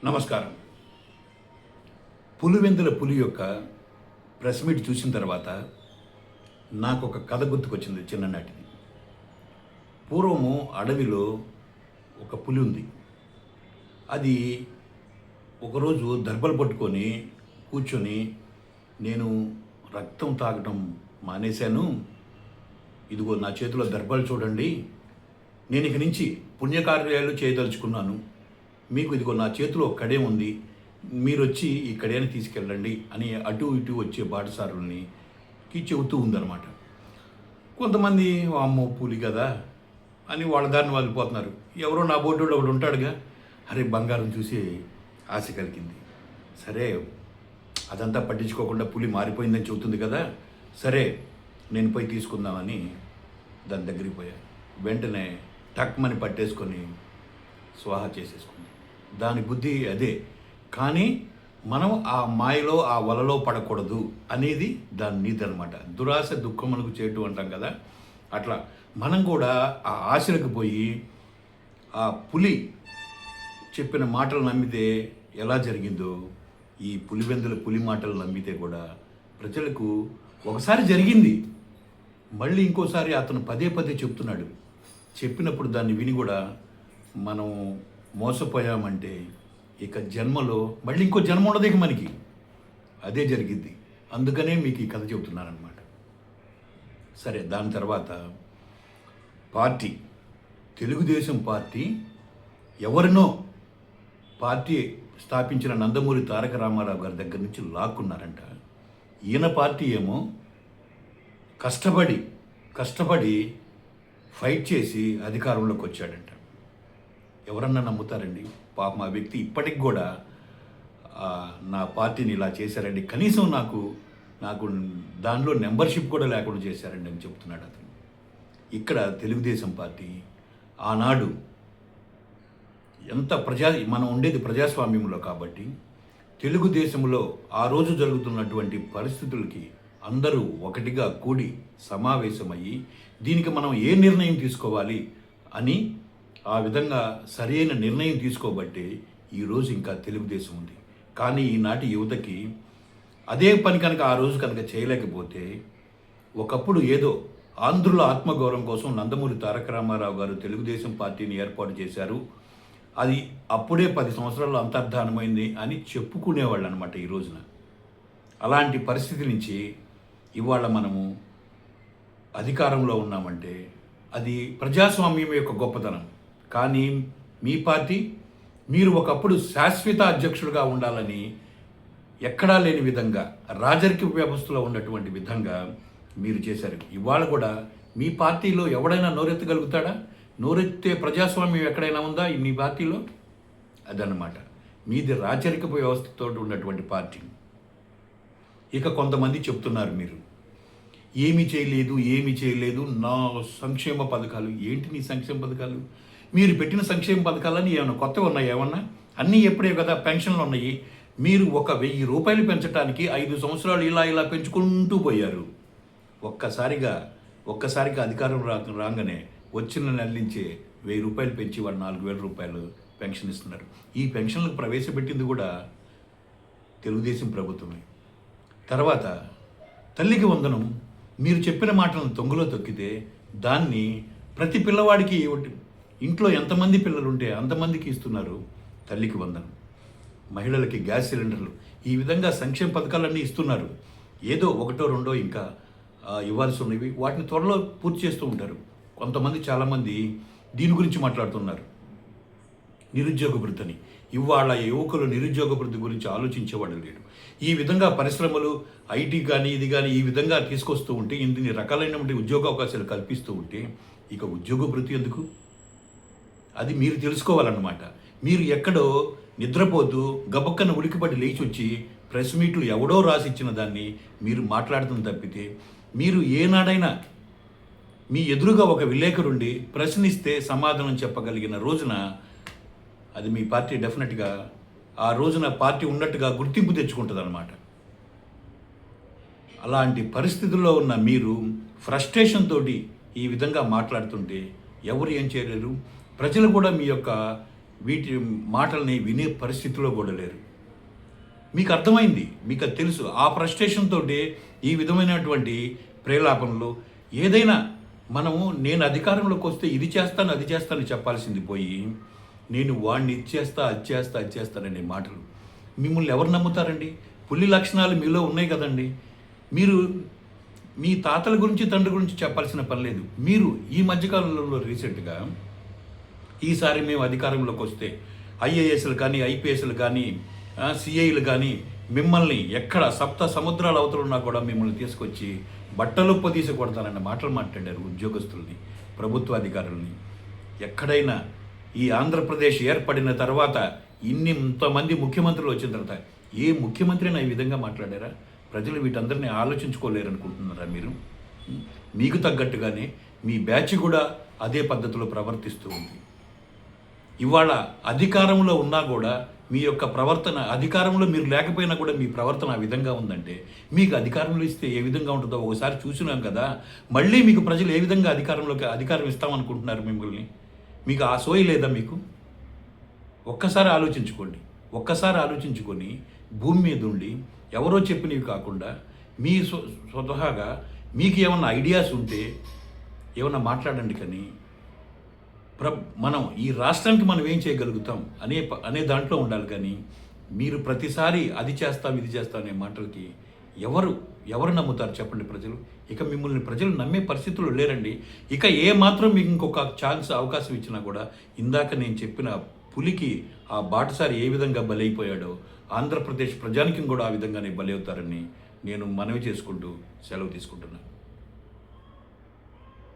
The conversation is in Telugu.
నమస్కారం. పులివెందుల పులి యొక్క ప్రెస్ మీట్ చూసిన తర్వాత నాకు ఒక కథ గుర్తుకొచ్చింది చిన్ననాటిది. పూర్వము అడవిలో ఒక పులి ఉంది. అది ఒకరోజు దర్భలు పట్టుకొని కూర్చొని, నేను రక్తం తాగటం మానేశాను, ఇదిగో నా చేతిలో దర్భలు చూడండి, నేను ఇక నుంచి పుణ్యకార్యాలు చేయదలుచుకున్నాను, మీకు ఇదిగో నా చేతిలో కడే ఉంది, మీరు వచ్చి ఈ కడేని తీసుకెళ్ళండి అని అటు ఇటు వచ్చే బాటసారుల్ని చెబుతూ ఉందన్నమాట. కొంతమంది అమ్మో పులి కదా అని వాళ్ళ దారిని వెళ్ళిపోతున్నారు. ఎవరో నా బోర్డు ఒకడు ఉంటాడుగా, అరే బంగారం చూసి ఆశ కలిగింది, సరే అదంతా పట్టించుకోకుండా పులి మారిపోయిందని చెబుతుంది కదా, సరే నేను పోయి తీసుకుందామని దాని దగ్గరికి పోయాను. వెంటనే టక్మని పట్టేసుకొని స్వాహా చేసేసుకుంది. దాని బుద్ధి అదే, కానీ మనం ఆ మాయలో ఆ వలలో పడకూడదు అనేది దాని నీతి అనమాట. దురాశ దుఃఖమునకు చేటు అంటాం కదా, అట్లా మనం కూడా ఆ ఆశలకు పోయి ఆ పులి చెప్పిన మాటలు నమ్మితే ఎలా జరిగిందో, ఈ పులివెందుల పులి మాటలు నమ్మితే కూడా ప్రజలకు ఒకసారి జరిగింది, మళ్ళీ ఇంకోసారి అతను పదే పదే చెప్తున్నాడు. చెప్పినప్పుడు దాన్ని విని కూడా మనం మోసపోయామంటే ఇక జన్మలో మళ్ళీ ఇంకో జన్మ ఉండదు ఇక మనకి, అదే జరిగింది. అందుకనే మీకు ఈ కథ చెబుతున్నానమాట. సరే, దాని తర్వాత పార్టీ, తెలుగుదేశం పార్టీ ఎవరినో పార్టీ స్థాపించిన నందమూరి తారక రామారావు గారి దగ్గర నుంచి లాక్కున్నారంట. ఈయన పార్టీ ఏమో కష్టపడి ఫైట్ చేసి అధికారంలోకి వచ్చాడంట. ఎవరన్నా నమ్ముతారండి? పాపం ఆ వ్యక్తి ఇప్పటికి కూడా నా పార్టీని ఇలా చేశారండి, కనీసం నాకు దానిలో మెంబర్షిప్ కూడా లేకుండా చేశారండి అని చెప్తున్నాడు అతను. ఇక్కడ తెలుగుదేశం పార్టీ ఆనాడు ఎంత మనం ఉండేది ప్రజాస్వామ్యంలో కాబట్టి, తెలుగుదేశంలో ఆ రోజు జరుగుతున్నటువంటి పరిస్థితులకి అందరూ ఒకటిగా కూడి సమావేశమయ్యి దీనికి మనం ఏ నిర్ణయం తీసుకోవాలి అని ఆ విధంగా సరైన నిర్ణయం తీసుకోబట్టే ఈరోజు ఇంకా తెలుగుదేశం ఉంది. కానీ ఈనాటి యువతకి అదే పని కనుక ఆ రోజు కనుక చేయలేకపోతే, ఒకప్పుడు ఏదో ఆంధ్రుల ఆత్మగౌరవం కోసం నందమూరి తారక రామారావు గారు తెలుగుదేశం పార్టీని ఏర్పాటు చేశారు, అది అప్పుడే 10 సంవత్సరాల్లో అంతర్ధానమైంది అని చెప్పుకునేవాళ్ళు అనమాట ఈ రోజున. అలాంటి పరిస్థితి నుంచి ఇవాళ మనము అధికారంలో ఉన్నామంటే అది ప్రజాస్వామ్యం యొక్క గొప్పతనం. కానీ మీ పార్టీ, మీరు ఒకప్పుడు శాశ్వత అధ్యక్షుడిగా ఉండాలని ఎక్కడా లేని విధంగా రాజరిక వ్యవస్థలో ఉన్నటువంటి విధంగా మీరు చేశారు. ఇవాళ కూడా మీ పార్టీలో ఎవడైనా నోరెత్తగలుగుతాడా? నోరెత్తే ప్రజాస్వామ్యం ఎక్కడైనా ఉందా మీ పార్టీలో? అదన్నమాట, మీది రాజరిక వ్యవస్థతో ఉన్నటువంటి పార్టీ. ఇక కొంతమంది చెప్తున్నారు మీరు ఏమీ చేయలేదు, నా సంక్షేమ పథకాలు. ఏంటి నీ సంక్షేమ పథకాలు? మీరు పెట్టిన సంక్షేమ పథకాలని ఏమైనా కొత్తవి ఉన్నాయి? ఏమన్నా అన్నీ ఎప్పుడే కదా పెన్షన్లు ఉన్నాయి. మీరు 1,000 రూపాయలు పెంచడానికి 5 సంవత్సరాలు ఇలా పెంచుకుంటూ పోయారు. ఒక్కసారిగా అధికారం రాగానే వచ్చిన నెలలించే 1,000 రూపాయలు పెంచి వాళ్ళు 4,000 రూపాయలు పెన్షన్ ఇస్తున్నారు. ఈ పెన్షన్లకు ప్రవేశపెట్టింది కూడా తెలుగుదేశం ప్రభుత్వమే. తర్వాత తల్లికి వందనం, మీరు చెప్పిన మాటలను తొంగలో తొక్కితే దాన్ని ప్రతి పిల్లవాడికి, ఇంట్లో ఎంతమంది పిల్లలు ఉంటే అంతమందికి ఇస్తున్నారు తల్లికి వందనం. మహిళలకి గ్యాస్ సిలిండర్లు, ఈ విధంగా సంక్షేమ పథకాలన్నీ ఇస్తున్నారు. ఏదో ఒకటో రెండో ఇంకా ఇవ్వాల్సి ఉన్నవి, వాటిని త్వరలో పూర్తి చేస్తూ ఉంటారు. కొంతమంది చాలామంది దీని గురించి మాట్లాడుతున్నారు, నిరుద్యోగ వృత్తిని. ఇవాళ యువకులు నిరుద్యోగ వృద్ధి గురించి ఆలోచించేవాడు లేడు. ఈ విధంగా పరిశ్రమలు, ఐటీ కానీ ఇది కానీ ఈ విధంగా తీసుకొస్తూ ఉంటే, ఇన్ని రకాలైనటువంటి ఉద్యోగ అవకాశాలు కల్పిస్తూ ఉంటే ఇక ఉద్యోగ వృత్తి ఎందుకు? అది మీరు తెలుసుకోవాలన్నమాట. మీరు ఎక్కడో నిద్రపోతూ గబక్కన ఉలికిపడి లేచి వచ్చి ప్రెస్ మీట్లు ఎవడో రాసిచ్చిన దాన్ని మీరు మాట్లాడుతున్న తప్పితే, మీరు ఏనాడైనా మీ ఎదురుగా ఒక విలేకరుండి ప్రశ్నిస్తే సమాధానం చెప్పగలిగిన రోజున అది మీ పార్టీ డెఫినెట్గా ఆ రోజున పార్టీ ఉన్నట్టుగా గుర్తింపు తెచ్చుకుంటుంది అన్నమాట. అలాంటి పరిస్థితుల్లో ఉన్న మీరు ఫ్రస్ట్రేషన్ తోటి ఈ విధంగా మాట్లాడుతుంటే ఎవరు ఏం చేయలేరు. ప్రజలు కూడా మీ యొక్క వీటి మాటల్ని వినే పరిస్థితిలో కూడా లేరు. మీకు అర్థమైంది, మీకు అది తెలుసు. ఆ ఫ్రస్ట్రేషన్ తోటి ఈ విధమైనటువంటి ప్రేలాపనలు ఏదైనా మనము నేను అధికారంలోకి వస్తే ఇది చేస్తాను అది చేస్తాను చెప్పాల్సింది పోయి నేను వాడిని ఇచ్చేస్తా అది చేస్తా అది చేస్తాననే మాటలు మిమ్మల్ని ఎవరు నమ్ముతారండి? పులి లక్షణాలు మీలో ఉన్నాయి కదండి. మీరు మీ తాతల గురించి తండ్రి గురించి చెప్పాల్సిన పని లేదు. మీరు ఈ మధ్యకాలంలో రీసెంట్గా ఈసారి మేము అధికారంలోకి వస్తే ఐఏఎస్లు కానీ ఐపీఎస్లు కానీ సిఐలు కానీ మిమ్మల్ని ఎక్కడ సప్త సముద్రాల అవతలున్నా కూడా మిమ్మల్ని తీసుకొచ్చి బట్టలుప్ప తీసి కొడతానన్న మాటలు మాట్లాడారు ఉద్యోగస్తుల్ని, ప్రభుత్వ అధికారుల్ని. ఎక్కడైనా ఈ ఆంధ్రప్రదేశ్ ఏర్పడిన తర్వాత ఇంతమంది ముఖ్యమంత్రులు వచ్చిన తర్వాత ఏ ముఖ్యమంత్రిని ఈ విధంగా మాట్లాడారా? ప్రజలు వీటందరినీ ఆలోచించుకోలేరనుకుంటున్నారా మీరు? మీకు తగ్గట్టుగానే మీ బ్యాచ్ కూడా అదే పద్ధతిలో ప్రవర్తిస్తూ ఉంది. ఇవాళ అధికారంలో ఉన్నా కూడా మీ యొక్క ప్రవర్తన, అధికారంలో మీరు లేకపోయినా కూడా మీ ప్రవర్తన ఆ విధంగా ఉందంటే మీకు అధికారంలో ఇస్తే ఏ విధంగా ఉంటుందో ఒకసారి చూసినాం కదా. మళ్ళీ మీకు ప్రజలు ఏ విధంగా అధికారం ఇస్తామనుకుంటున్నారు మిమ్మల్ని? మీకు ఆ సోయి లేదా మీకు? ఒక్కసారి ఆలోచించుకోండి. ఒక్కసారి ఆలోచించుకొని భూమి మీద ఉండి ఎవరో చెప్పినవి కాకుండా మీ స్వతహాగా మీకు ఏమన్నా ఐడియాస్ ఉంటే ఏమన్నా మాట్లాడండి. కానీ మనం ఈ రాష్ట్రానికి మనం ఏం చేయగలుగుతాం అనే దాంట్లో ఉండాలి. కానీ మీరు ప్రతిసారి అది చేస్తాం ఇది చేస్తాం అనే మాటలకి ఎవరు నమ్ముతారు చెప్పండి ప్రజలు? ఇక మిమ్మల్ని ప్రజలు నమ్మే పరిస్థితులు లేరండి. ఇక ఏ మాత్రం మీకు ఇంకొక అవకాశం ఇచ్చినా కూడా ఇందాక నేను చెప్పిన పులికి ఆ బాటసారి ఏ విధంగా బలైపోయాడో ఆంధ్రప్రదేశ్ ప్రజానికం కూడా ఆ విధంగానే బలవుతారని నేను మనవి చేసుకుంటూ సెలవు తీసుకుంటున్నాను.